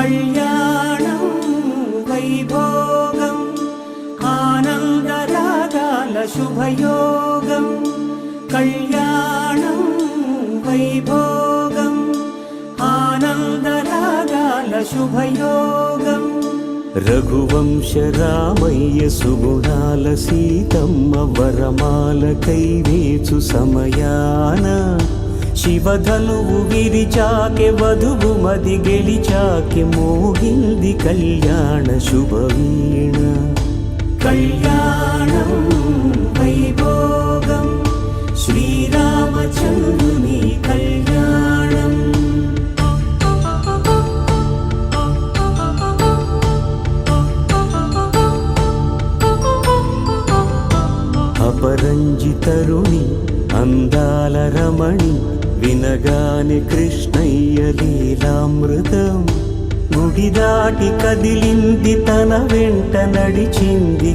కళ్యాణం వైభోగం ఆనందరాగాల శుభయోగం కళ్యాణం వైభోగం ఆనందరాగాల శుభయోగం రఘువంశ రామయ్య సుగుణాల సీతమ్మ వరమాల కైవేచు సమయాన శివధనువు విరిచాకె వధువు మది గెలిచాకె మోగింది కళ్యాణ శుభవీణ కళ్యాణం వైభోగం శ్రీరామచంద్రుని కళ్యాణం అపరంజి తరుణి అందాల రమణి వినగానే కృష్ణయ్య లీలామృతం గుడి దాటి కదిలింది తన వెంట నడిచింది